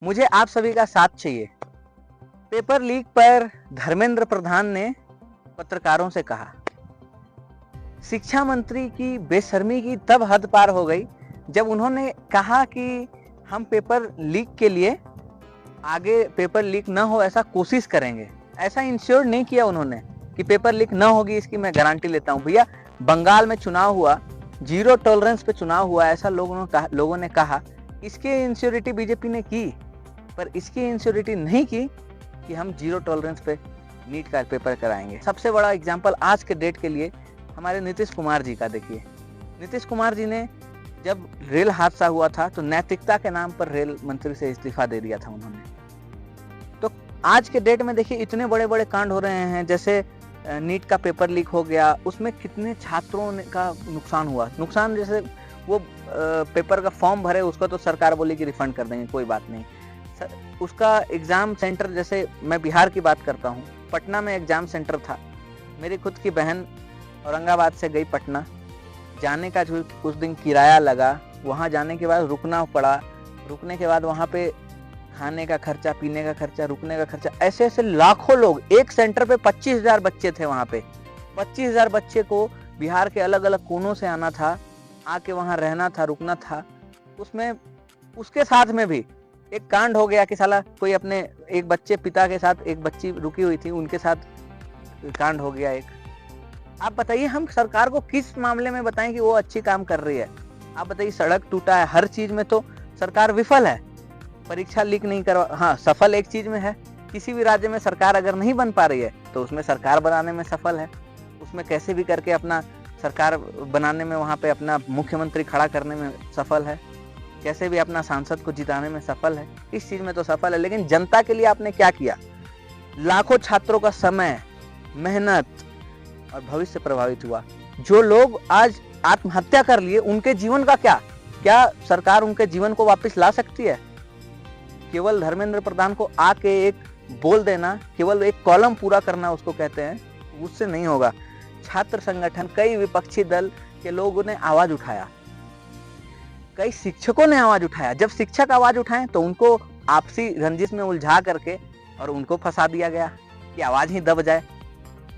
मुझे आप सभी का साथ चाहिए। पेपर लीक पर धर्मेंद्र प्रधान ने पत्रकारों से कहा, शिक्षा मंत्री की बेशर्मी की तब हद पार हो गई जब उन्होंने कहा कि हम पेपर लीक के लिए आगे पेपर लीक ना हो ऐसा कोशिश करेंगे। ऐसा इंश्योर नहीं किया उन्होंने कि पेपर लीक ना होगी, इसकी मैं गारंटी लेता हूं। भैया, बंगाल में चुनाव हुआ, जीरो टॉलरेंस पे चुनाव हुआ, ऐसा लोगों ने कहा। इसकी इंश्योरिटी बीजेपी ने की, पर इसकी इंश्योरिटी नहीं की कि हम जीरो टॉलरेंस पे नीट का पेपर कराएंगे। सबसे बड़ा एग्जाम्पल आज के डेट के लिए हमारे नीतीश कुमार जी का देखिए। नीतीश कुमार जी ने जब रेल हादसा हुआ था तो नैतिकता के नाम पर रेल मंत्री से इस्तीफा दे दिया था उन्होंने। तो आज के डेट में देखिए इतने बड़े बड़े कांड हो रहे हैं, जैसे नीट का पेपर लीक हो गया, उसमें कितने छात्रों का नुकसान हुआ। नुकसान जैसे वो पेपर का फॉर्म भरे, उसको तो सरकार बोली कि रिफंड कर देंगे, कोई बात नहीं। उसका एग्जाम सेंटर, जैसे मैं बिहार की बात करता हूँ, पटना में एग्जाम सेंटर था। मेरी खुद की बहन औरंगाबाद से गई पटना, जाने का जो कुछ दिन किराया लगा, वहाँ जाने के बाद रुकना पड़ा, रुकने के बाद वहाँ पे खाने का खर्चा, पीने का खर्चा, रुकने का खर्चा, ऐसे ऐसे लाखों लोग, एक सेंटर पे 25,000 बच्चे थे। वहाँ पे 25,000 बच्चे को बिहार के अलग अलग कोनों से आना था, आके वहाँ रहना था, रुकना था। उसमें उसके साथ में भी एक कांड हो गया कि साला कोई अपने एक बच्चे पिता के साथ एक बच्ची रुकी हुई थी, उनके साथ कांड हो गया एक। आप बताइए, हम सरकार को किस मामले में बताएं कि वो अच्छी काम कर रही है? आप बताइए, सड़क टूटा है, हर चीज में तो सरकार विफल है। परीक्षा लीक नहीं करवा, हाँ सफल एक चीज में है, किसी भी राज्य में सरकार अगर नहीं बन पा रही है तो उसमें सरकार बनाने में सफल है, उसमें कैसे भी करके अपना सरकार बनाने में, वहां पे अपना मुख्यमंत्री खड़ा करने में सफल है, कैसे भी अपना सांसद को जिताने में सफल है, इस चीज में तो सफल है। लेकिन जनता के लिए आपने क्या किया? लाखों छात्रों का समय, मेहनत और भविष्य प्रभावित हुआ। जो लोग आज आत्महत्या कर लिए, उनके जीवन का क्या सरकार उनके जीवन को वापस ला सकती है? केवल धर्मेंद्र प्रधान को आके एक बोल देना, केवल एक कॉलम पूरा करना उसको कहते हैं, उससे नहीं होगा। छात्र संगठन, कई विपक्षी दल के लोगों ने आवाज उठाया, कई शिक्षकों ने आवाज उठाया। जब शिक्षक आवाज उठाएं तो उनको आपसी रंजिश में उलझा करके और उनको फंसा दिया गया कि आवाज ही दब जाए।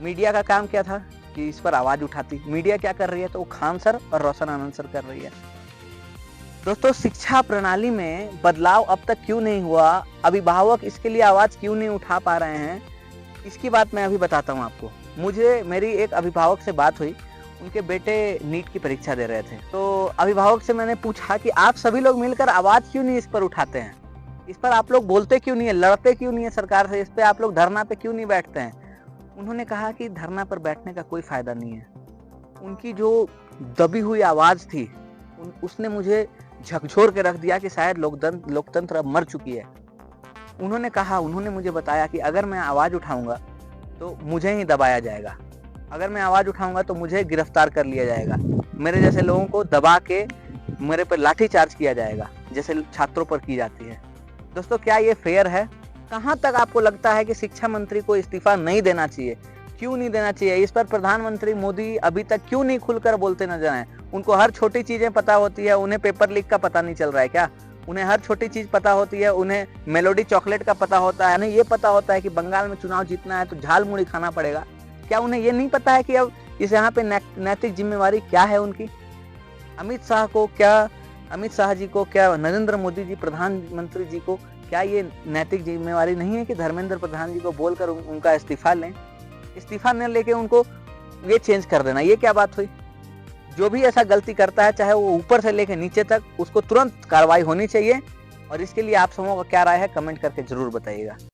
मीडिया का काम क्या था कि इस पर आवाज उठाती। मीडिया क्या कर रही है? तो वो खान सर और रोशन आनंद सर कर रही है। दोस्तों, शिक्षा प्रणाली में बदलाव अब तक क्यों नहीं हुआ? अभिभावक इसके लिए आवाज क्यों नहीं उठा पा रहे हैं? इसकी बात मैं अभी बताता हूँ आपको। मेरी एक अभिभावक से बात हुई, उनके बेटे नीट की परीक्षा दे रहे थे। तो अभिभावक से मैंने पूछा कि आप सभी लोग मिलकर आवाज क्यों नहीं इस पर उठाते हैं? इस पर आप लोग बोलते क्यों नहीं है, लड़ते क्यों नहीं है सरकार से? इस पे आप लोग धरना पे क्यों नहीं बैठते हैं? उन्होंने कहा कि धरना पर बैठने का कोई फायदा नहीं है। उनकी जो दबी हुई आवाज थी उसने मुझे झकझोर के रख दिया कि शायद लोकतंत्र अब मर चुकी है। उन्होंने मुझे बताया कि अगर मैं आवाज उठाऊंगा तो मुझे ही दबाया जाएगा, अगर मैं आवाज उठाऊंगा तो मुझे गिरफ्तार कर लिया जाएगा, मेरे जैसे लोगों को दबा के मेरे पर लाठी चार्ज किया जाएगा, जैसे छात्रों पर की जाती है। दोस्तों, क्या ये फेयर है? कहां तक आपको लगता है कि शिक्षा मंत्री को इस्तीफा नहीं देना चाहिए? क्यों नहीं देना चाहिए? इस पर प्रधानमंत्री मोदी अभी तक क्यों नहीं खुलकर बोलते नजर आए? उनको हर छोटी चीजें पता होती है, उन्हें पेपर लीक का पता नहीं चल रहा है क्या? उन्हें हर छोटी चीज पता होती है, उन्हें मेलोडी चॉकलेट का पता होता है, उन्हें ये पता होता है कि बंगाल में चुनाव जीतना है तो झाल मुड़ी खाना पड़ेगा। क्या उन्हें ये नहीं पता है कि अब इस यहाँ पे नैतिक जिम्मेवारी क्या है उनकी? अमित शाह जी को क्या, नरेंद्र मोदी जी प्रधानमंत्री जी को क्या ये नैतिक जिम्मेवारी नहीं है कि धर्मेंद्र प्रधान जी को बोलकर उनका इस्तीफा लें? इस्तीफा न लेके उनको ये चेंज कर देना, ये क्या बात हुई? जो भी ऐसा गलती करता है, चाहे वो ऊपर से लेके नीचे तक, उसको तुरंत कार्रवाई होनी चाहिए। और इसके लिए आप समूह का क्या राय है, कमेंट करके जरूर बताइएगा।